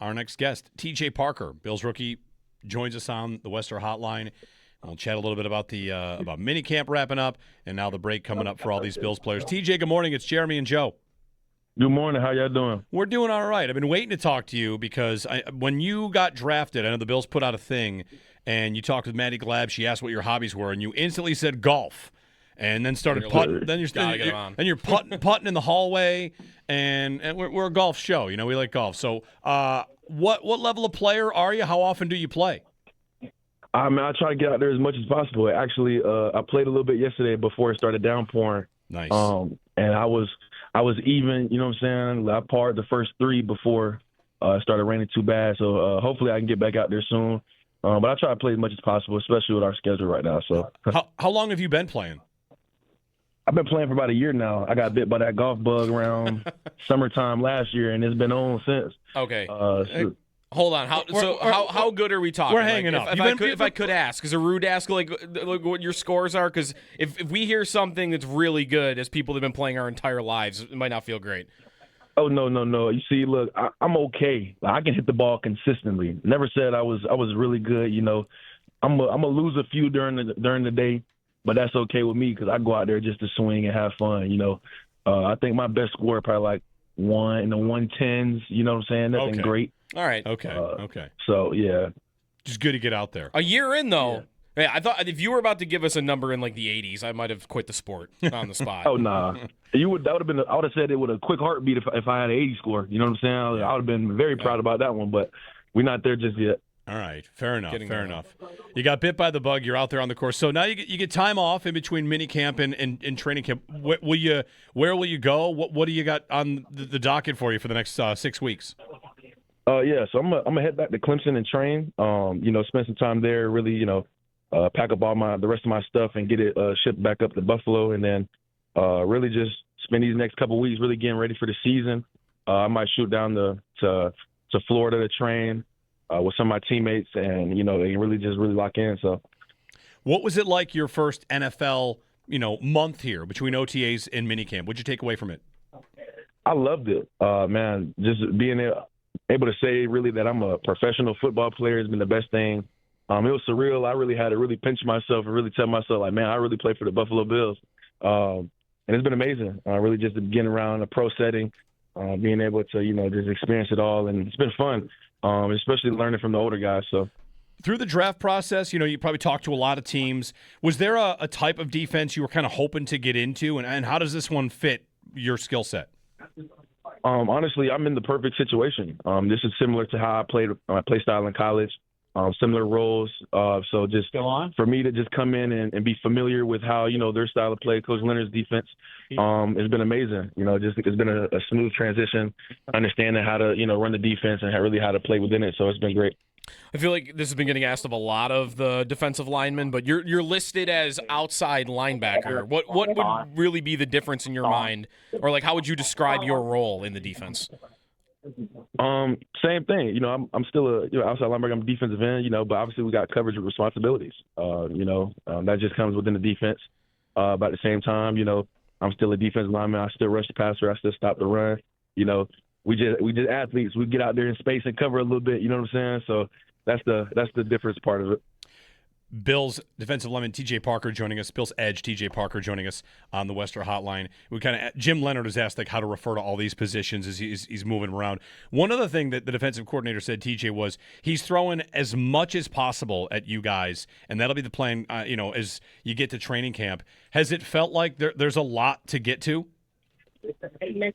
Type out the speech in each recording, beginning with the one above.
our next guest, T.J. Parker, Bills rookie, joins us on the Western Hotline. We'll chat a little bit about the about minicamp wrapping up, and now the break coming up for all these Bills players. TJ, good morning. It's Jeremy and Joe. Good morning. How y'all doing? We're doing all right. I've been waiting to talk to you because when you got drafted, I know the Bills put out a thing, and you talked with Maddie Glab. She asked what your hobbies were, and you instantly said golf, and then started putting. Then you're putting in the hallway, and we're a golf show. You know, we like golf. So, what level of player are you? How often do you play? I try to get out there as much as possible. Actually, I played a little bit yesterday before it started downpouring. Nice. And I was even, you know what I'm saying? I parred the first three before it started raining too bad. So hopefully I can get back out there soon. But I try to play as much as possible, especially with our schedule right now. So how long have you been playing? I've been playing for about a year now. I got bit by that golf bug around summertime last year, and it's been on since. Okay. Hold on. How good are we talking? We're hanging up. If I could ask, is it rude to ask like what your scores are? Because if we hear something that's really good, as people that have been playing our entire lives, it might not feel great. Oh no. You see, look, I'm okay. I can hit the ball consistently. Never said I was really good. You know, I'm a lose a few during the day, but that's okay with me because I go out there just to swing and have fun. You know, I think my best score probably like 1 in the 110s. You know what I'm saying? Nothing great. All right. Okay. So, yeah. Just good to get out there. A year in, though. Yeah. I thought if you were about to give us a number in like the 80s, I might have quit the sport on the spot. Oh, nah. I would have said it with a quick heartbeat if I had an 80 score. You know what I'm saying? I would have been very proud about that one, but we're not there just yet. All right. Fair enough. You got bit by the bug. You're out there on the course. So now you get time off in between minicamp and training camp. Where will you go? What do you got on the docket for you for the next 6 weeks? So I'm gonna head back to Clemson and train. Spend some time there. Really, pack up all the rest of my stuff and get it shipped back up to Buffalo, and then really just spend these next couple of weeks really getting ready for the season. I might shoot down to Florida to train with some of my teammates, and they can really lock in. So, what was it like your first NFL month here between OTAs and minicamp? What'd you take away from it? I loved it, man. Just being able to say really that I'm a professional football player has been the best thing. It was surreal. I really had to really pinch myself and really tell myself, like, man, I really play for the Buffalo Bills. And it's been amazing. Really just getting around a pro setting, being able to, just experience it all. And it's been fun, especially learning from the older guys. So through the draft process, you probably talked to a lot of teams. Was there a type of defense you were kind of hoping to get into? And how does this one fit your skill set? Honestly, I'm in the perfect situation. This is similar to how I played my play style in college, similar roles. So just for me to just come in and be familiar with how, their style of play, Coach Leonard's defense, it's been amazing. It's been a smooth transition, understanding how to, run the defense and really how to play within it. So it's been great. I feel like this has been getting asked of a lot of the defensive linemen, but you're listed as outside linebacker. What would really be the difference in your mind, or like how would you describe your role in the defense? Same thing. I'm still a outside linebacker. I'm a defensive end. But obviously we got coverage responsibilities. That just comes within the defense. But at the same time, I'm still a defensive lineman. I still rush the passer. I still stop the run. We just athletes. We get out there in space and cover a little bit. You know what I'm saying? So that's the difference part of it. Bills defensive lineman T.J. Parker joining us. Bills edge T.J. Parker joining us on the Western Hotline. Jim Leonard has asked how to refer to all these positions as he's moving around. One other thing that the defensive coordinator said, T.J., was he's throwing as much as possible at you guys, and that'll be the plan. As you get to training camp, has it felt like there's a lot to get to?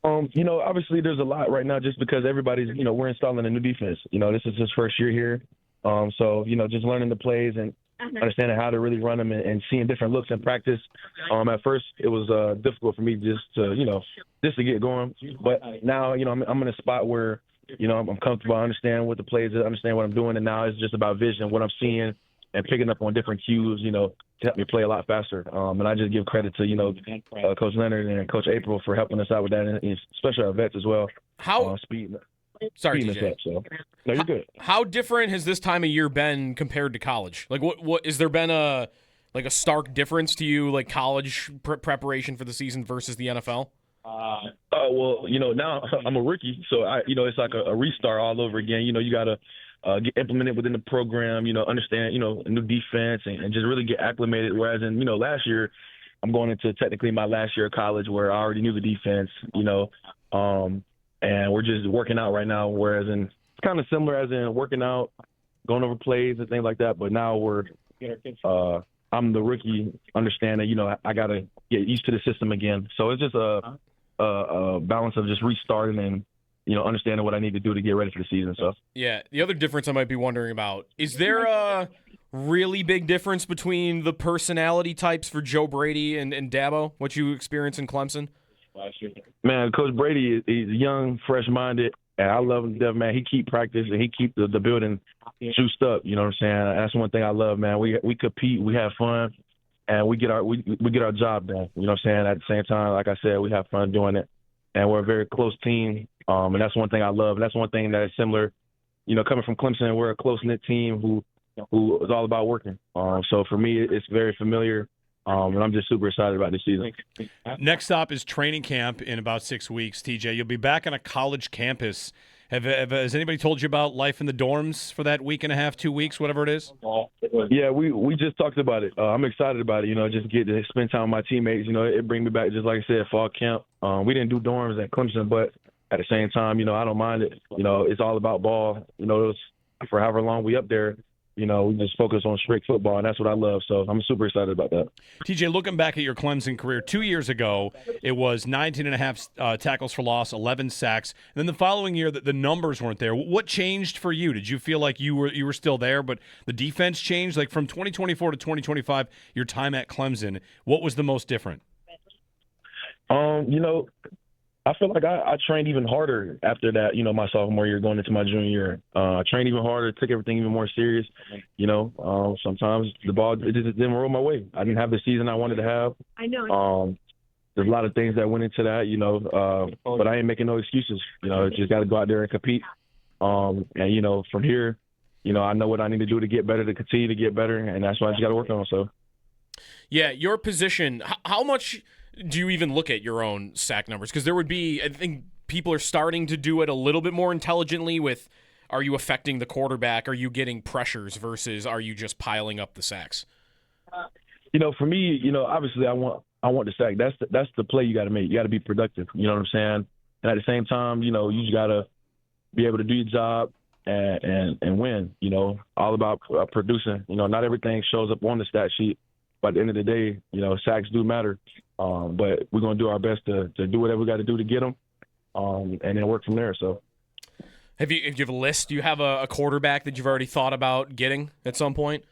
Obviously there's a lot right now just because everybody's, we're installing a new defense. This is his first year here. So, just learning the plays and understanding how to really run them and seeing different looks in practice. At first it was difficult for me just to get going. But now, I'm in a spot where, I'm comfortable. I understand what the plays is, I understand what I'm doing. And now it's just about vision, what I'm seeing and picking up on different cues, to help me play a lot faster. And I just give credit to, Coach Leonard and Coach April for helping us out with that, and especially our vets as well. Sorry, TJ. So. No, you're good. How different has this time of year been compared to college? Like, what has there been a stark difference to you, like college preparation for the season versus the NFL? Well, now I'm a rookie, so it's like a restart all over again. You got to get implemented within the program, understand, a new defense and just really get acclimated. Whereas last year, I'm going into technically my last year of college where I already knew the defense, and we're just working out right now. Whereas it's kind of similar as in working out, going over plays and things like that. But now I'm the rookie, understanding, I got to get used to the system again. So it's just a balance of just restarting and, understanding what I need to do to get ready for the season. So yeah, the other difference I might be wondering about, is there a really big difference between the personality types for Joe Brady and Dabo, what you experience in Clemson? Man, Coach Brady, he's young, fresh-minded, and I love him to death, man. He keep practice and he keep the building juiced up. You know what I'm saying? That's one thing I love, man. We compete, we have fun, and we get our job done. You know what I'm saying? At the same time, like I said, we have fun doing it, and we're a very close team. And that's one thing I love, and that's one thing that is similar. Coming from Clemson, we're a close-knit team who is all about working. So for me, it's very familiar. And I'm just super excited about this season. Next stop is training camp in about 6 weeks, TJ. You'll be back on a college campus. Has anybody told you about life in the dorms for that week and a half, 2 weeks, whatever it is? Yeah, we just talked about it. I'm excited about it, just get to spend time with my teammates. It brings me back, just like I said, fall camp. We didn't do dorms at Clemson, but at the same time, I don't mind it. It's all about ball. For however long we up there, we just focus on straight football, and that's what I love. So I'm super excited about that. TJ, looking back at your Clemson career, 2 years ago, it was 19 and a half tackles for loss, 11 sacks. And then the following year, the numbers weren't there. What changed for you? Did you feel like you were still there, but the defense changed? Like from 2024 to 2025, your time at Clemson, what was the most different? I feel like I trained even harder after that, my sophomore year going into my junior year. I trained even harder, took everything even more serious. Sometimes the ball it just didn't roll my way. I didn't have the season I wanted to have. I know. There's a lot of things that went into that, but I ain't making no excuses. Just got to go out there and compete. And, from here, I know what I need to do to get better, to continue to get better, and that's what I just got to work on. So, yeah, your position, how much – do you even look at your own sack numbers? Because there would be, I think people are starting to do it a little bit more intelligently with, are you affecting the quarterback? Are you getting pressures versus are you just piling up the sacks? For me, obviously I want the sack. That's the play you got to make. You got to be productive. You know what I'm saying? And at the same time, you just got to be able to do your job and win. All about producing. Not everything shows up on the stat sheet. But at the end of the day, sacks do matter. But we're going to do our best to do whatever we got to do to get them, and then work from there. So, if you have a list, do you have a quarterback that you've already thought about getting at some point?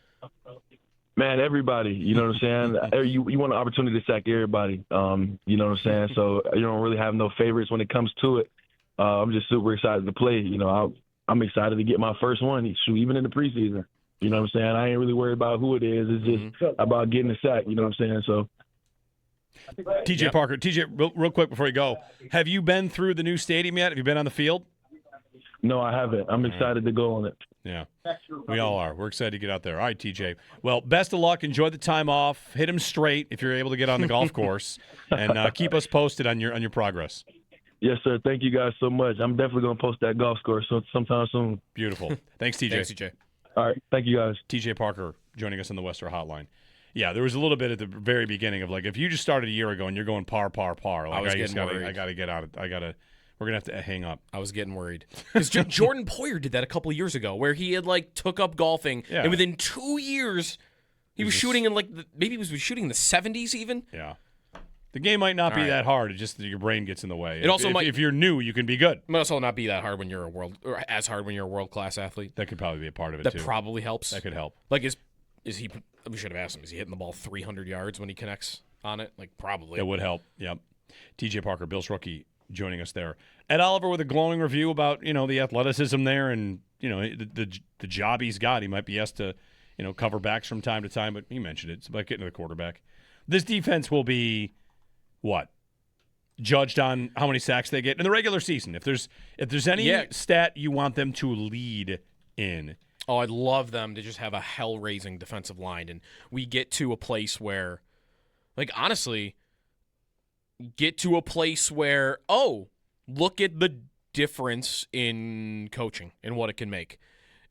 Man, everybody. You know what I'm saying? You want an opportunity to sack everybody. You know what I'm saying? So you don't really have no favorites when it comes to it. I'm just super excited to play. I'm excited to get my first one. Shoot, even in the preseason. You know what I'm saying? I ain't really worried about who it is. It's just about getting the sack. You know what I'm saying? So, TJ Parker. TJ, real quick before you go, have you been through the new stadium yet? Have you been on the field? No, I haven't. I'm excited to go on it. Yeah, we all are. We're excited to get out there. All right, TJ. Well, best of luck. Enjoy the time off. Hit him straight if you're able to get on the golf course, and keep us posted on your progress. Yes, sir. Thank you guys so much. I'm definitely going to post that golf course sometime soon. Beautiful. Thanks, TJ. Thanks, TJ. All right. Thank you, guys. TJ Parker joining us on the Western Hotline. Yeah, there was a little bit at the very beginning of like, if you just started a year ago and you're going par, like I got to get out. We're gonna have to hang up. I was getting worried because Jordan Poyer did that a couple of years ago, where he had took up golfing, and within 2 years, he was shooting in maybe he was shooting in the 70s even. Yeah, the game might not be that hard. It's just that your brain gets in the way. It also might, if you're new, you can be good. It might also not be that hard when you're as hard when you're a world-class athlete. That could probably be a part of it that too. That probably helps. That could help. Is he? We should have asked him. Is he hitting the ball 300 yards when he connects on it? Probably. It would help. Yep. TJ Parker, Bills rookie, joining us there. Ed Oliver with a glowing review about the athleticism there and the job he's got. He might be asked to cover backs from time to time, but he mentioned it. It's about getting to the quarterback. This defense will be what? Judged on how many sacks they get in the regular season. If there's any stat you want them to lead in. Oh, I'd love them to just have a hell-raising defensive line, and we get to a place where, honestly, get to a place where, look at the difference in coaching and what it can make.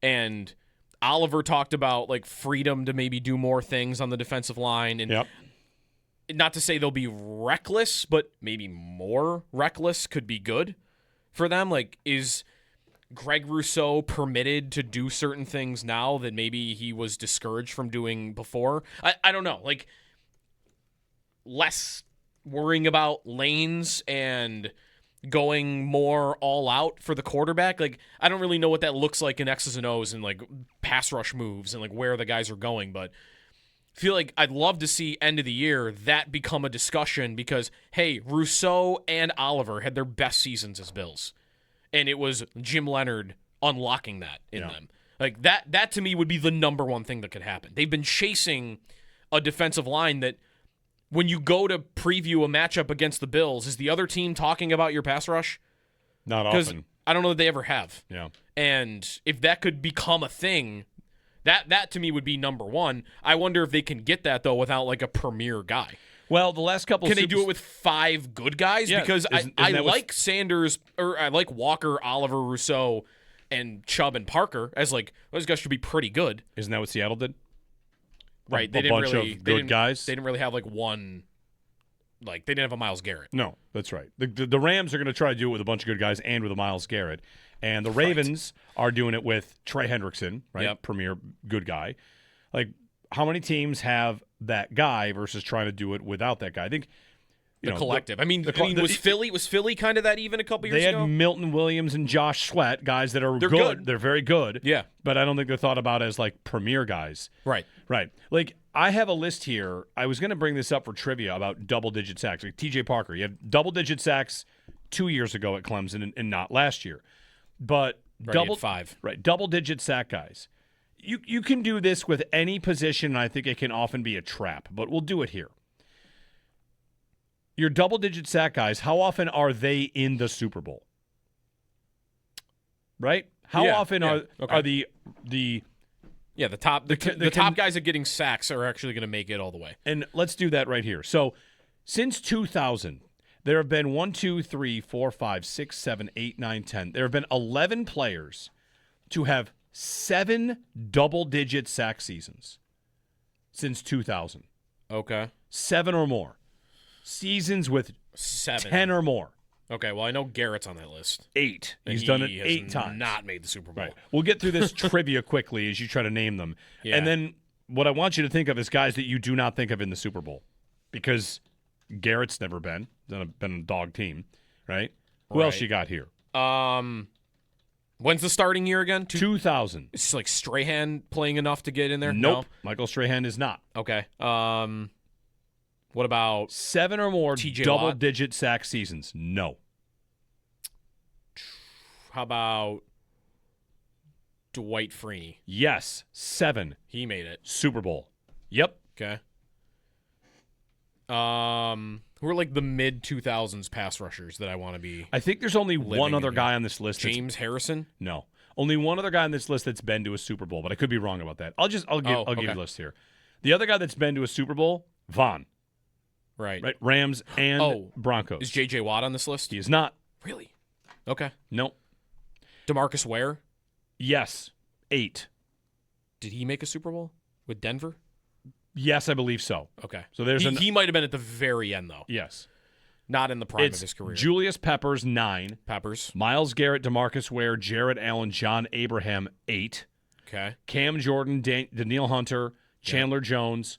And Oliver talked about like freedom to maybe do more things on the defensive line. And not to say they'll be reckless, but maybe more reckless could be good for them. Like, is Greg Rousseau permitted to do certain things now that maybe he was discouraged from doing before? I don't know. Like, less worrying about lanes and going more all out for the quarterback. Like, I don't really know what that looks like in X's and O's and like pass rush moves and like where the guys are going, but I feel like I'd love to see end of the year that become a discussion because, hey, Rousseau and Oliver had their best seasons as Bills. And it was Jim Leonard unlocking that in them. Like that to me would be the number one thing that could happen. They've been chasing a defensive line that when you go to preview a matchup against the Bills, is the other team talking about your pass rush? Not often. I don't know that they ever have. Yeah. And if that could become a thing, that to me would be number one. I wonder if they can get that, though, without like a premier guy. Well, the last couple Can they do it with 5 good guys? Yeah, Because isn't I that like Sanders, or I like Walker, Oliver, Rousseau, and Chubb and Parker as like, those guys should be pretty good. Isn't that what Seattle did? Right. A bunch of good guys. They didn't really have like one, like they didn't have a Myles Garrett. No, that's right. The Rams are going to try to do it with a bunch of good guys and with a Myles Garrett. And the Ravens are doing it with Trey Hendrickson, right? Yep. Premier good guy. Like, how many teams have that guy versus trying to do it without that guy? I think The collective. Was Philly kind of that even a couple years they had ago? Milton Williams and Josh Sweat, guys that are They're good. They're very good. Yeah. But I don't think they're thought about as like premier guys. Right. Right. Like, I have a list here. I was going to bring this up for trivia about double-digit sacks. Like T.J. Parker, he had double-digit sacks 2 years ago at Clemson and not last year. But Right, at 5. Right, double-digit sack guys. You can do this with any position, and I think it can often be a trap, but we'll do it here. Your double-digit sack guys, how often are they in the Super Bowl? Right? How often are the Yeah, the top the top guys at getting sacks are actually going to make it all the way. And let's do that right here. So, since 2000, there have been 1, 2, 3, 4, 5, 6, 7, 8, 9, 10. There have been 11 players to have 7 double-digit sack seasons since 2000. Okay. 7 or more. Seasons with 7. 10 or more. Okay, well, I know Garrett's on that list. 8. And He's done it he has 8 times. Not made the Super Bowl. Right. We'll get through this trivia quickly as you try to name them. Yeah. And then what I want you to think of is guys that you do not think of in the Super Bowl. Because Garrett's never been a dog team, right? Who else you got here? When's the starting year again? 2000. It's like Strahan playing enough to get in there? Nope. Michael Strahan is not. Okay. What about 7 or more TJ double-digit sack seasons? No. how about Dwight Freeney? Yes. 7. He made it. Super Bowl. Yep. Okay. Who are like the mid 2000s pass rushers that I want to be? I think there's only one other guy on this list. James Harrison? No. Only one other guy on this list that's been to a Super Bowl, but I could be wrong about that. I'll give you the list here. The other guy that's been to a Super Bowl, Vaughn. Right. Rams and Broncos. Is J.J. Watt on this list? He is not. Really? Okay. Nope. DeMarcus Ware? Yes. 8. Did he make a Super Bowl with Denver? Yes, I believe so. Okay. So there's he might have been at the very end, though. Yes. Not in the prime It's of his career. Julius Peppers, 9. Peppers. Myles Garrett, DeMarcus Ware, Jared Allen, John Abraham, 8. Okay. Cam Jordan, Daniil Hunter, Chandler Jones,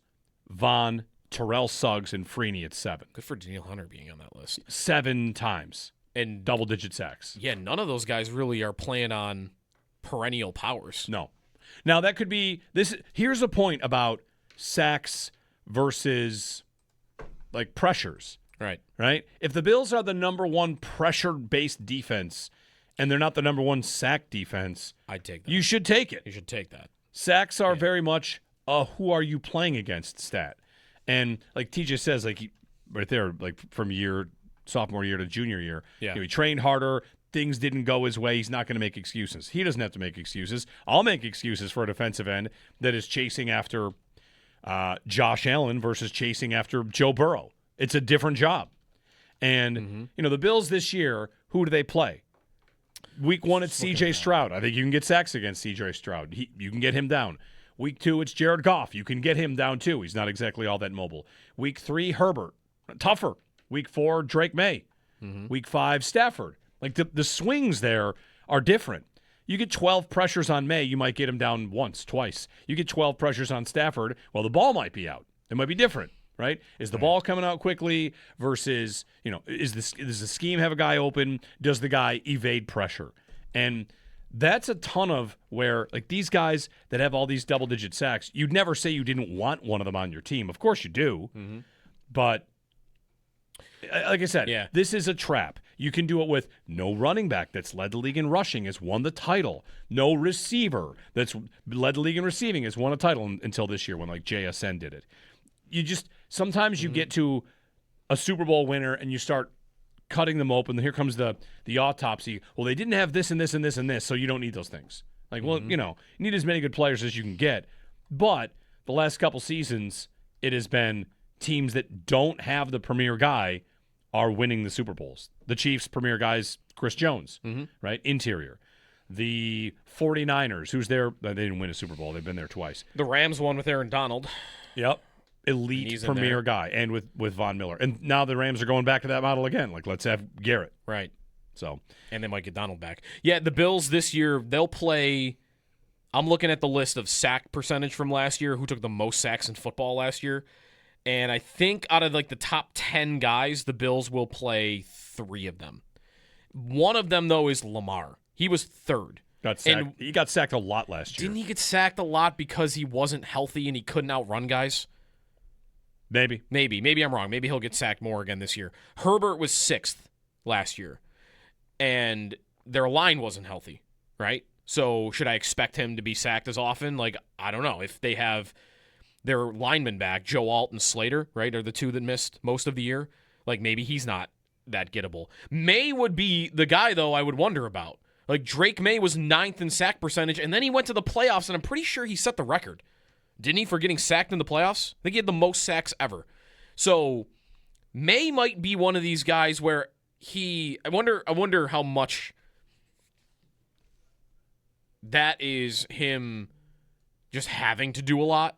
Vaughn, Terrell Suggs, and Freeney at 7. Good for Daniil Hunter being on that list. 7 times. And Double-digit sacks. yeah, none of those guys really are playing on perennial powers. No. Now, that could be this. Here's a point about sacks versus, like, pressures. Right? If the Bills are the number one pressure-based defense and they're not the number one sack defense, I'd take that. you should take it. You should take that. Sacks are very much a who are you playing against stat. And like TJ says, like right there, like from sophomore year to junior year, he trained harder. Things didn't go his way. He's not going to make excuses. He doesn't have to make excuses. I'll make excuses for a defensive end that is chasing after Josh Allen versus chasing after Joe Burrow. It's a different job. And, the Bills this year, who do they play? Week 1, it's C.J. Stroud. I think you can get sacks against C.J. Stroud. You can get him down. Week 2, it's Jared Goff. You can get him down, too. He's not exactly all that mobile. Week 3, Herbert. Tougher. Week 4, Drake May. Week 5, Stafford. Like, the swings there are different. You get 12 pressures on May, you might get him down once, twice. You get 12 pressures on Stafford, well, the ball might be out. It might be different, right? Is the ball coming out quickly versus, does the scheme have a guy open? Does the guy evade pressure? And that's a ton of where, like, these guys that have all these double-digit sacks, you'd never say you didn't want one of them on your team. Of course you do. But like I said, this is a trap. You can do it with no running back that's led the league in rushing has won the title. No receiver that's led the league in receiving has won a title until this year when, like, JSN did it. Sometimes you get to a Super Bowl winner and you start cutting them open. Here comes the autopsy. Well, they didn't have this and this and this and this, so you don't need those things. Like, well, you need as many good players as you can get. But the last couple seasons, it has been teams that don't have the premier guy are winning the Super Bowls. The Chiefs' premier guy is Chris Jones, right? Interior. The 49ers, who's there? They didn't win a Super Bowl. They've been there twice. The Rams won with Aaron Donald. Yep. Elite premier guy, and with Von Miller. And now the Rams are going back to that model again. Like, let's have Garrett. Right. So, and they might get Donald back. Yeah, the Bills this year, they'll play. I'm looking at the list of sack percentage from last year, who took the most sacks in football last year. And I think out of, like, the top 10 guys, the Bills will play 3 of them. One of them, though, is Lamar. He was 3rd. He got sacked a lot last year. Didn't he get sacked a lot because he wasn't healthy and he couldn't outrun guys? Maybe I'm wrong. Maybe he'll get sacked more again this year. Herbert was 6th last year, and their line wasn't healthy, right? So should I expect him to be sacked as often? Like, I don't know. If they have their linemen back, Joe Alt and Slater, right, are the 2 that missed most of the year. Like, maybe he's not that gettable. May would be the guy, though, I would wonder about. Like, Drake May was 9th in sack percentage, and then he went to the playoffs, and I'm pretty sure he set the record. Didn't he, for getting sacked in the playoffs? I think he had the most sacks ever. So May might be one of these guys where I wonder how much that is him just having to do a lot,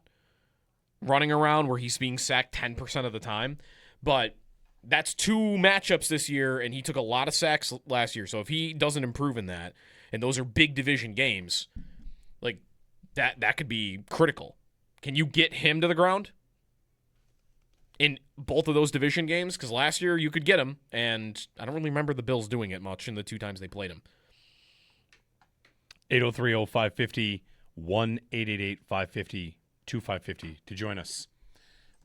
running around where he's being sacked 10% of the time. But that's 2 matchups this year, and he took a lot of sacks last year. So if he doesn't improve in that, and those are big division games, like that could be critical. Can you get him to the ground in both of those division games? Because last year you could get him, and I don't really remember the Bills doing it much in the 2 times they played him. 803-0550, 1-888-550-2550 to join us.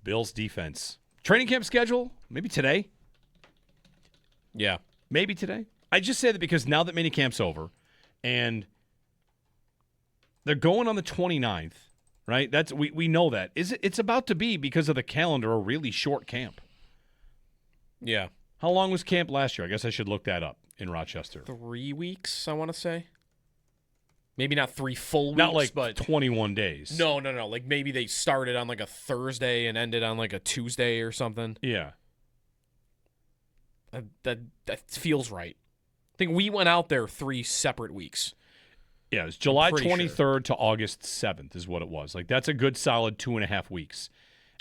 Bills defense. Training camp schedule, maybe today. Yeah. Maybe today. I just say that because now that minicamp's over, and they're going on the 29th, right? We know that. It's about to be, because of the calendar, a really short camp. Yeah. How long was camp last year? I guess I should look that up in Rochester. 3 weeks, I want to say. Maybe not 3 full weeks, not like but 21 days. No. Like, maybe they started on like a Thursday and ended on like a Tuesday or something. Yeah. That feels right. I think we went out there 3 separate weeks. Yeah, it's July 23rd to August 7th is what it was. Like, that's a good solid 2.5 weeks.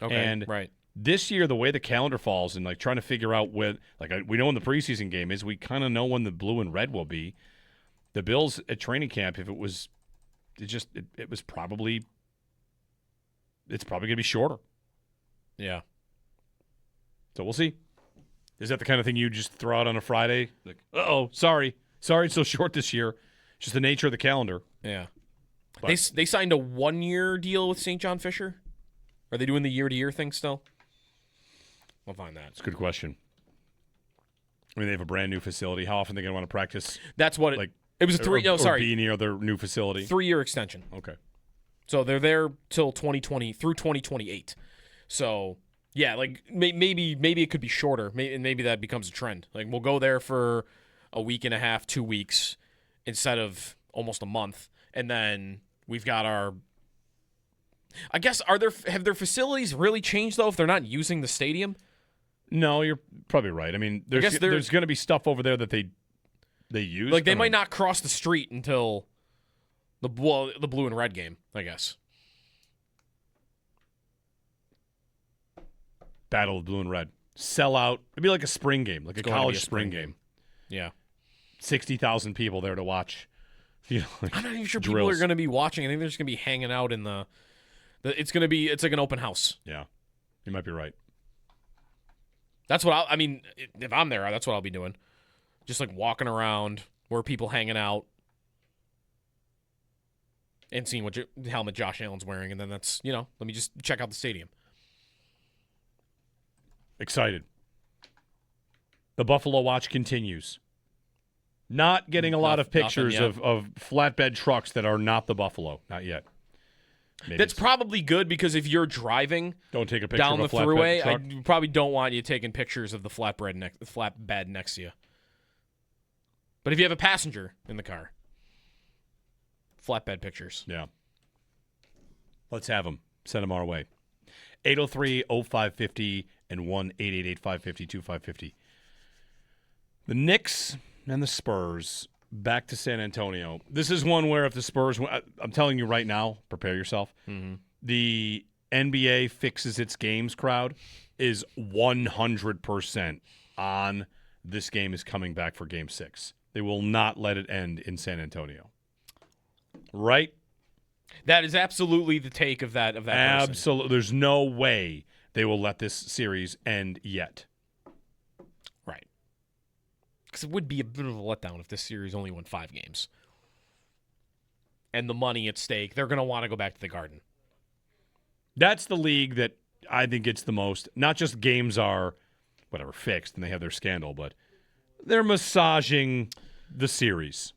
Okay, and right. This year, the way the calendar falls and, like, trying to figure out when, like, we know when the preseason game is, we kind of know when the blue and red will be. The Bills at training camp, if it was, it's probably going to be shorter. Yeah. So we'll see. Is that the kind of thing you just throw out on a Friday? Like, sorry it's so short this year. Just the nature of the calendar. Yeah. But they signed a 1-year deal with St. John Fisher? Are they doing the year-to-year thing still? I'll find that. It's a good question. I mean, they have a brand new facility. How often are they going to want to practice? That's what it was a 3. Or be near their new facility. 3-year extension. Okay. So they're there till 2020 through 2028. So yeah, like maybe it could be shorter. And maybe that becomes a trend. Like, we'll go there for a week and a half, 2 weeks, instead of almost a month, and then we've got our. I guess have their facilities really changed though if they're not using the stadium? No, you're probably right. I mean, there's going to be stuff over there that they use. Like, they might not cross the street until the blue and red game, I guess. Battle of blue and red. Sell out. It'd be like a spring game, like a college spring game. Yeah. 60,000 people there to watch. I'm not even sure drills. people are going to be watching. I think they're just going to be hanging out in it's like an open house. Yeah. You might be right. That's what I mean, if I'm there, that's what I'll be doing. Just like walking around where people hanging out and seeing what helmet Josh Allen's wearing. And then let me just check out the stadium. Excited. The Buffalo Watch continues. Not getting a lot of pictures of flatbed trucks that are not the Buffalo. Not yet. Maybe That's probably good because if you're driving don't take a picture down of the a thruway, truck. I probably don't want you taking pictures of the flatbed next to you. But if you have a passenger in the car, flatbed pictures. Yeah. Let's have them. Send them our way. 803-0550 and 1-888-550-2550. The Knicks and the Spurs back to San Antonio. This is one where if the Spurs, I'm telling you right now, prepare yourself. Mm-hmm. The NBA fixes its games crowd is 100% on this game is coming back for Game 6. They will not let it end in San Antonio. Right? That is absolutely the take of that person. Absolutely. There's no way they will let this series end yet. Right. Because it would be a bit of a letdown if this series only won 5 games. And the money at stake, they're going to want to go back to the Garden. That's the league that I think gets the most. Not just games are, fixed and they have their scandal, but they're massaging the series.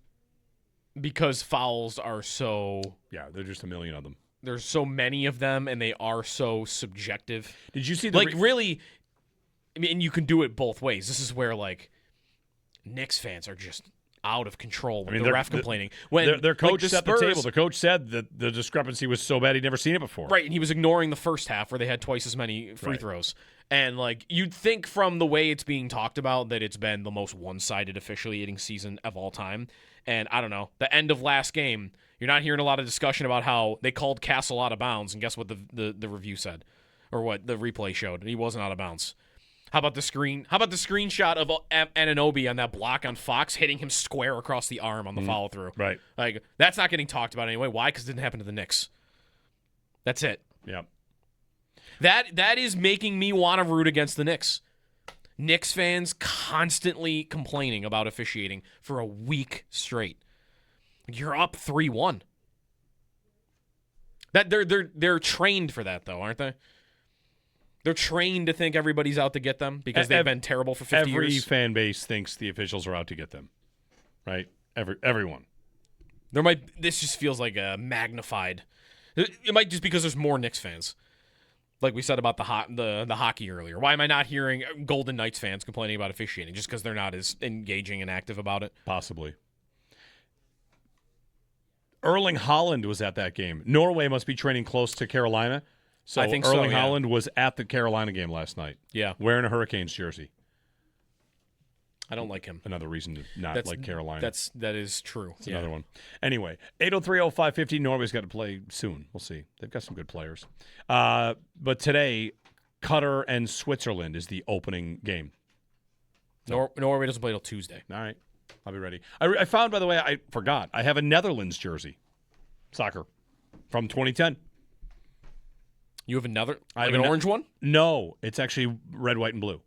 Because fouls are so... Yeah, there's just a million of them. There's so many of them, and they are so subjective. Did you see the... really... I mean, you can do it both ways. This is where, Knicks fans are just out of control with the ref complaining. When their coach set the Spurs, table. The coach said that the discrepancy was so bad he'd never seen it before. Right, and he was ignoring the first half where they had twice as many free throws. And, you'd think from the way it's being talked about that it's been the most one-sided officiating season of all time. And, I don't know, the end of last game, you're not hearing a lot of discussion about how they called Castle out of bounds, and guess what the review said? Or what the replay showed? He wasn't out of bounds. How about the screenshot of Anunoby on that block on Fox hitting him square across the arm on the follow-through? Right. That's not getting talked about anyway. Why? Because it didn't happen to the Knicks. That's it. Yep. That is making me want to root against the Knicks. Knicks fans constantly complaining about officiating for a week straight. You're up 3-1. That they're trained for that though, aren't they? They're trained to think everybody's out to get them because they've been terrible for 50 years. Every fan base thinks the officials are out to get them. Right? Everyone. This just feels like a magnified. It might just because there's more Knicks fans. Like we said about the hockey earlier. Why am I not hearing Golden Knights fans complaining about officiating? Just because they're not as engaging and active about it? Possibly. Erling Haaland was at that game. Norway must be training close to Carolina. So I think Erling so, yeah. Haaland was at the Carolina game last night. Yeah. Wearing a Hurricanes jersey. I don't like him. Another reason to not like Carolina. That is true. That's another one. Anyway, 803-0550. Norway's got to play soon. We'll see. They've got some good players. But today, Qatar and Switzerland is the opening game. Norway doesn't play till Tuesday. All right. I'll be ready. I found, by the way, I forgot. I have a Netherlands jersey. Soccer. From 2010. You have another? I have an orange one? No. It's actually red, white, and blue.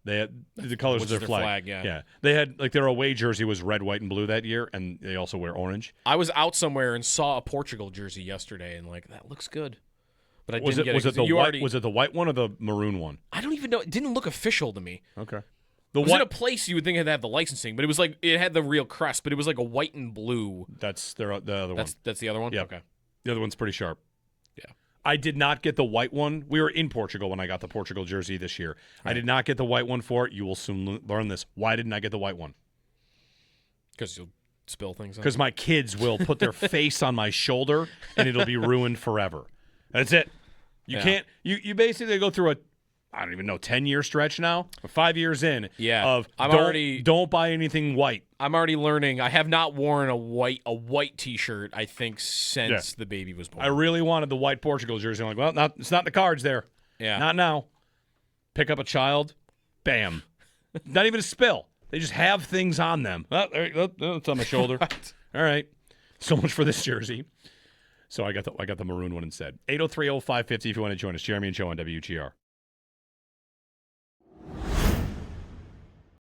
They had the colors of their flag. Yeah. They had their away jersey was red, white, and blue that year, and they also wear orange. I was out somewhere and saw a Portugal jersey yesterday, and that looks good. But I didn't get it. Was it the white one or the maroon one? I don't even know. It didn't look official to me. Okay. It was in a place you would think it'd have the licensing, but it was it had the real crest, but it was like a white and blue. That's the other one. That's the other one? Yeah. Okay. The other one's pretty sharp. Yeah. I did not get the white one. We were in Portugal when I got the Portugal jersey this year. Right. I did not get the white one for it. You will soon learn this. Why didn't I get the white one? Because you'll spill things. Because my kids will put their face on my shoulder, and it'll be ruined forever. That's it. You can't. You basically go through I don't even know, 10-year stretch now, 5 years in. Yeah, of don't buy anything white. I'm already learning. I have not worn a white T-shirt, I think, since the baby was born. I really wanted the white Portugal jersey. I'm like, well, it's not in the cards there. Yeah, Not now. Pick up a child, bam. Not even a spill. They just have things on them. It's on my shoulder. All right. So much for this jersey. So I got the maroon one instead. 803-0550 if you want to join us. Jeremy and Joe on WGR.